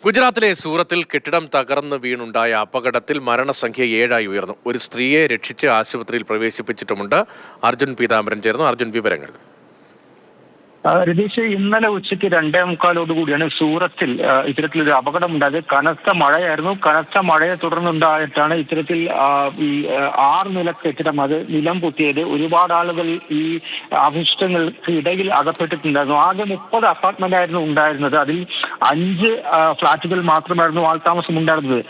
ഗുജറാത്തിലെ സൂറത്തിൽ കെട്ടിടം തകർന്ന് വീണുണ്ടായ അപകടത്തിൽ മരണസംഖ്യ 7 ഉയർന്നു. ഒരു സ്ത്രീയെ രക്ഷിച്ച് ആശുപത്രിയിൽ പ്രവേശിപ്പിച്ചിട്ടുമുണ്ട്. അർജുൻ പീതാംബരൻ ചേർന്നു. അർജുൻ, വിവരങ്ങൾ. രതീഷ്, ഇന്നലെ ഉച്ചയ്ക്ക് 2:45 സൂറത്തിൽ ഇത്തരത്തിലൊരു അപകടം ഉണ്ടായത്. കനത്ത മഴയായിരുന്നു. കനത്ത മഴയെ തുടർന്നുണ്ടായിട്ടാണ് ഇത്തരത്തിൽ ഈ 6 നില കെട്ടിടം അത് നിലം പൊത്തിയത്. ഒരുപാട് ആളുകൾ ഈ അവശിഷ്ടങ്ങൾക്ക് ഇടയിൽ അകപ്പെട്ടിട്ടുണ്ടായിരുന്നു. ആകെ 30 അപ്പാർട്ട്മെന്റ് ആയിരുന്നു ഉണ്ടായിരുന്നത്. അതിൽ 5 ഫ്ളാറ്റുകൾ മാത്രമായിരുന്നു ആൾതാമസം ഉണ്ടായിരുന്നത്.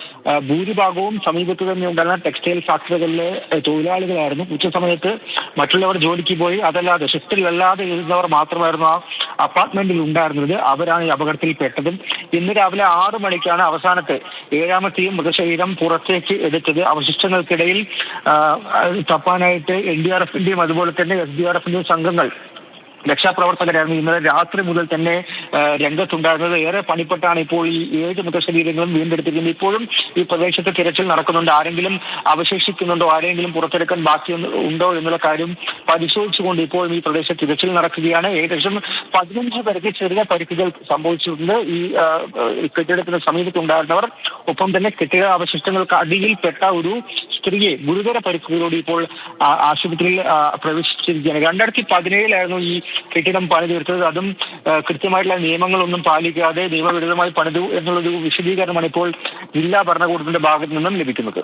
ഭൂരിഭാഗവും സമീപത്ത് തന്നെ ഉണ്ടായിരുന്ന ടെക്സ്റ്റൈൽ ഫാക്ടറികളിലെ തൊഴിലാളികളായിരുന്നു. ഉച്ചസമയത്ത് മറ്റുള്ളവർ ജോലിക്ക് പോയി അതല്ലാതെ ഷിഫ്റ്റിലല്ലാതെ ഇരുന്നവർ മാത്രമായിരുന്നു അപ്പാർട്ട്മെന്റിൽ ഉണ്ടായിരുന്നത്. അവരാണ് ഈ അപകടത്തിൽപ്പെട്ടതും. ഇന്ന് രാവിലെ 6 മണിക്കാണ് അവസാനത്തെ 7ാമത്തെയും മൃതശരീരം പുറത്തേക്ക് എടുത്തത്. അവശിഷ്ടങ്ങൾക്കിടയിൽ തപ്പാനായിട്ട് NDRFന്റെയും അതുപോലെ തന്നെ SDRFന്റെയും സംഘങ്ങൾ, രക്ഷാപ്രവർത്തകരായിരുന്നു ഇന്നലെ രാത്രി മുതൽ തന്നെ രംഗത്തുണ്ടായിരുന്നത്. ഏറെ പണിപ്പെട്ടാണ് ഇപ്പോൾ ഈ 7 മൃതശരീരങ്ങളും വീണ്ടെടുത്തിരിക്കുന്നത്. ഇപ്പോഴും ഈ പ്രദേശത്ത് തിരച്ചിൽ നടക്കുന്നുണ്ട്. ആരെങ്കിലും അവശേഷിക്കുന്നുണ്ടോ, ആരെങ്കിലും പുറത്തെടുക്കാൻ ബാക്കി ഉണ്ടോ എന്നുള്ള കാര്യം പരിശോധിച്ചുകൊണ്ട് ഇപ്പോൾ ഈ പ്രദേശത്ത് തിരച്ചിൽ നടക്കുകയാണ്. ഏകദേശം 15 പേർക്ക് ചെറിയ പരിക്കുകൾ സംഭവിച്ചിട്ടുണ്ട്. ഈ കെട്ടിടത്തിന് സമീപത്തുണ്ടായിരുന്നവർ, ഒപ്പം തന്നെ കെട്ടിട അവശിഷ്ടങ്ങൾക്ക് അടിയിൽപ്പെട്ട ഒരു സ്ത്രീയെ ഗുരുതര പരിക്കുകളോട് ഇപ്പോൾ ആശുപത്രിയിൽ പ്രവേശിച്ചിരിക്കുകയാണ്. 2017 ഈ കെട്ടിടം പണി തീർത്തത്. അതും കൃത്യമായിട്ടുള്ള നിയമങ്ങളൊന്നും പാലിക്കാതെ നിയമവിരുദ്ധമായി പണിതു എന്നുള്ളൊരു വിശദീകരണമാണ് ഇപ്പോൾ ജില്ലാ ഭരണകൂടത്തിന്റെ ഭാഗത്തു നിന്നും ലഭിക്കുന്നത്.